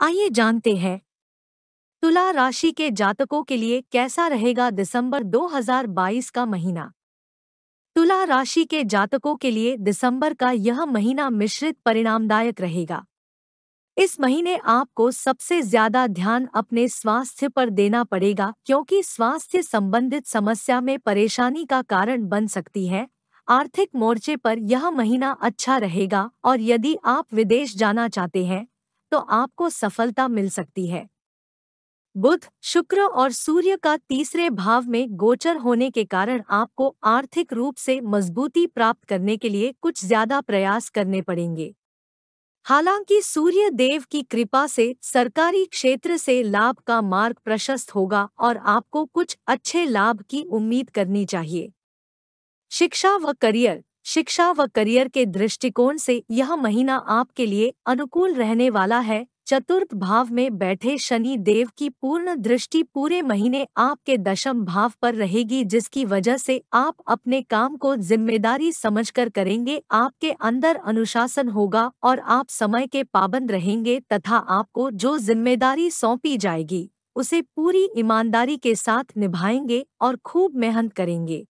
आइए जानते हैं तुला राशि के जातकों के लिए कैसा रहेगा दिसंबर 2022 का महीना। तुला राशि के जातकों के लिए दिसंबर का यह महीना मिश्रित परिणामदायक रहेगा। इस महीने आपको सबसे ज्यादा ध्यान अपने स्वास्थ्य पर देना पड़ेगा क्योंकि स्वास्थ्य संबंधित समस्या में परेशानी का कारण बन सकती है। आर्थिक मोर्चे पर यह महीना अच्छा रहेगा और यदि आप विदेश जाना चाहते हैं तो आपको सफलता मिल सकती है। बुध, शुक्र और सूर्य का तीसरे भाव में गोचर होने के कारण आपको आर्थिक रूप से मजबूती प्राप्त करने के लिए कुछ ज्यादा प्रयास करने पड़ेंगे। हालांकि सूर्य देव की कृपा से सरकारी क्षेत्र से लाभ का मार्ग प्रशस्त होगा और आपको कुछ अच्छे लाभ की उम्मीद करनी चाहिए। शिक्षा व करियर के दृष्टिकोण से यह महीना आपके लिए अनुकूल रहने वाला है। चतुर्थ भाव में बैठे शनि देव की पूर्ण दृष्टि पूरे महीने आपके दशम भाव पर रहेगी, जिसकी वजह से आप अपने काम को जिम्मेदारी समझकर करेंगे। आपके अंदर अनुशासन होगा और आप समय के पाबंद रहेंगे तथा आपको जो जिम्मेदारी सौंपी जाएगी उसे पूरी ईमानदारी के साथ निभाएंगे और खूब मेहनत करेंगे।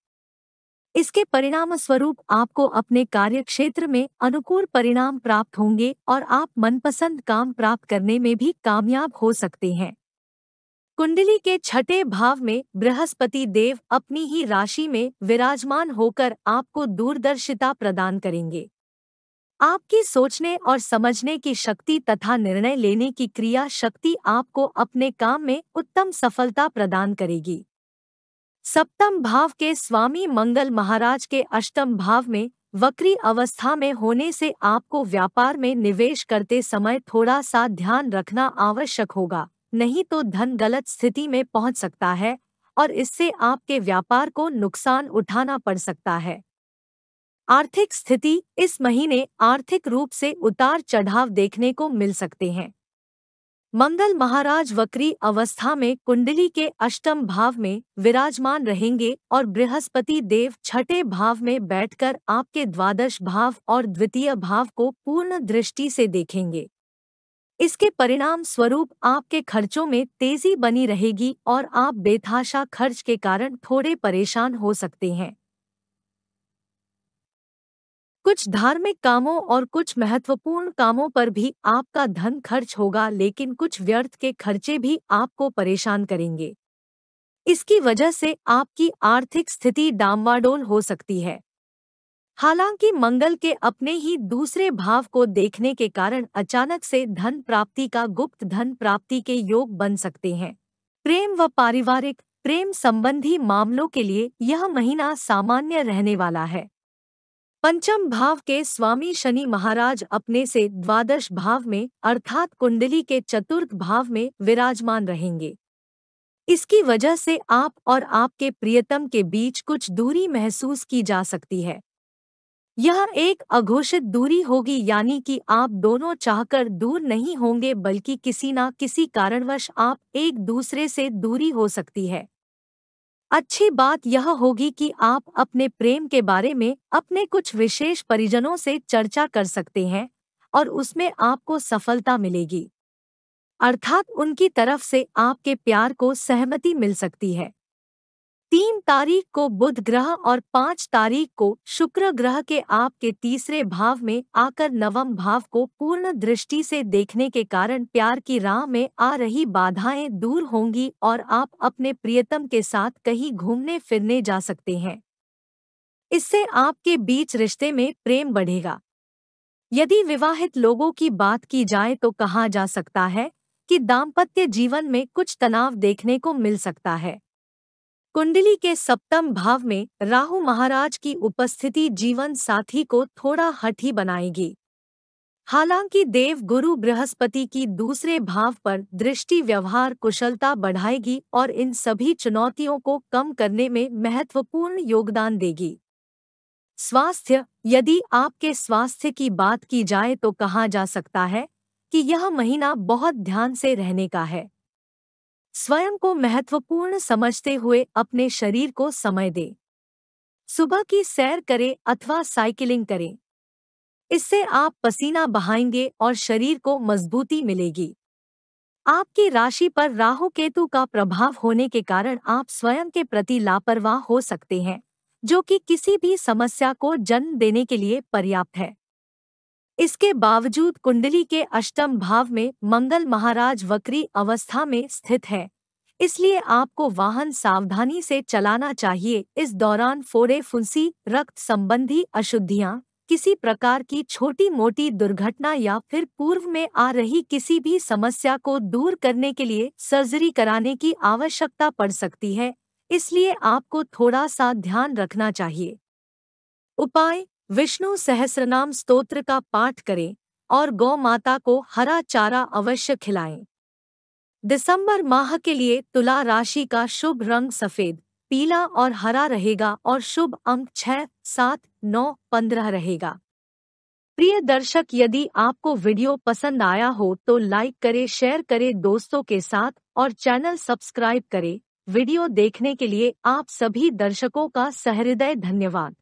इसके परिणाम स्वरूप आपको अपने कार्य क्षेत्र में अनुकूल परिणाम प्राप्त होंगे और आप मनपसंद काम प्राप्त करने में भी कामयाब हो सकते हैं। कुंडली के छठे भाव में बृहस्पति देव अपनी ही राशि में विराजमान होकर आपको दूरदर्शिता प्रदान करेंगे। आपकी सोचने और समझने की शक्ति तथा निर्णय लेने की क्रिया शक्ति आपको अपने काम में उत्तम सफलता प्रदान करेगी। सप्तम भाव के स्वामी मंगल महाराज के अष्टम भाव में वक्री अवस्था में होने से आपको व्यापार में निवेश करते समय थोड़ा सा ध्यान रखना आवश्यक होगा, नहीं तो धन गलत स्थिति में पहुंच सकता है और इससे आपके व्यापार को नुकसान उठाना पड़ सकता है। आर्थिक स्थिति इस महीने आर्थिक रूप से उतार चढ़ाव देखने को मिल सकते हैं। मंगल महाराज वक्री अवस्था में कुंडली के अष्टम भाव में विराजमान रहेंगे और बृहस्पति देव छठे भाव में बैठकर आपके द्वादश भाव और द्वितीय भाव को पूर्ण दृष्टि से देखेंगे। इसके परिणाम स्वरूप आपके खर्चों में तेजी बनी रहेगी और आप बेतहाशा खर्च के कारण थोड़े परेशान हो सकते हैं। कुछ धार्मिक कामों और कुछ महत्वपूर्ण कामों पर भी आपका धन खर्च होगा, लेकिन कुछ व्यर्थ के खर्चे भी आपको परेशान करेंगे। इसकी वजह से आपकी आर्थिक स्थिति डामाडोल हो सकती है। हालांकि मंगल के अपने ही दूसरे भाव को देखने के कारण अचानक से धन प्राप्ति का गुप्त धन प्राप्ति के योग बन सकते हैं। प्रेम व पारिवारिक प्रेम संबंधी मामलों के लिए यह महीना सामान्य रहने वाला है। पंचम भाव के स्वामी शनि महाराज अपने से द्वादश भाव में अर्थात कुंडली के चतुर्थ भाव में विराजमान रहेंगे। इसकी वजह से आप और आपके प्रियतम के बीच कुछ दूरी महसूस की जा सकती है। यह एक अघोषित दूरी होगी, यानी कि आप दोनों चाहकर दूर नहीं होंगे, बल्कि किसी न किसी कारणवश आप एक दूसरे से दूरी हो सकती है। अच्छी बात यह होगी कि आप अपने प्रेम के बारे में अपने कुछ विशेष परिजनों से चर्चा कर सकते हैं और उसमें आपको सफलता मिलेगी, अर्थात उनकी तरफ से आपके प्यार को सहमति मिल सकती है। 3 तारीख को बुध ग्रह और 5 तारीख को शुक्र ग्रह के आपके तीसरे भाव में आकर नवम भाव को पूर्ण दृष्टि से देखने के कारण प्यार की राह में आ रही बाधाएं दूर होंगी और आप अपने प्रियतम के साथ कहीं घूमने फिरने जा सकते हैं। इससे आपके बीच रिश्ते में प्रेम बढ़ेगा। यदि विवाहित लोगों की बात की जाए तो कहा जा सकता है कि दाम्पत्य जीवन में कुछ तनाव देखने को मिल सकता है। कुंडली के सप्तम भाव में राहु महाराज की उपस्थिति जीवन साथी को थोड़ा हठी बनाएगी। हालांकि देव गुरु बृहस्पति की दूसरे भाव पर दृष्टि व्यवहार कुशलता बढ़ाएगी और इन सभी चुनौतियों को कम करने में महत्वपूर्ण योगदान देगी। स्वास्थ्य यदि आपके स्वास्थ्य की बात की जाए तो कहा जा सकता है कि यह महीना बहुत ध्यान से रहने का है। स्वयं को महत्वपूर्ण समझते हुए अपने शरीर को समय दें। सुबह की सैर करें अथवा साइकिलिंग करें। इससे आप पसीना बहाएंगे और शरीर को मजबूती मिलेगी। आपकी राशि पर राहु केतु का प्रभाव होने के कारण आप स्वयं के प्रति लापरवाह हो सकते हैं, जो कि किसी भी समस्या को जन्म देने के लिए पर्याप्त है। इसके बावजूद कुंडली के अष्टम भाव में मंगल महाराज वक्री अवस्था में स्थित है, इसलिए आपको वाहन सावधानी से चलाना चाहिए। इस दौरान फोड़े फुंसी, रक्त संबंधी अशुद्धियां, किसी प्रकार की छोटी मोटी दुर्घटना या फिर पूर्व में आ रही किसी भी समस्या को दूर करने के लिए सर्जरी कराने की आवश्यकता पड़ सकती है, इसलिए आपको थोड़ा सा ध्यान रखना चाहिए। उपाय: विष्णु सहस्रनाम स्तोत्र का पाठ करें और गौ माता को हरा चारा अवश्य खिलाएं। दिसंबर माह के लिए तुला राशि का शुभ रंग सफेद, पीला और हरा रहेगा और शुभ अंक 6, 7, 9, 15 रहेगा। प्रिय दर्शक, यदि आपको वीडियो पसंद आया हो तो लाइक करें, शेयर करें दोस्तों के साथ और चैनल सब्सक्राइब करें। वीडियो देखने के लिए आप सभी दर्शकों का सहृदय धन्यवाद।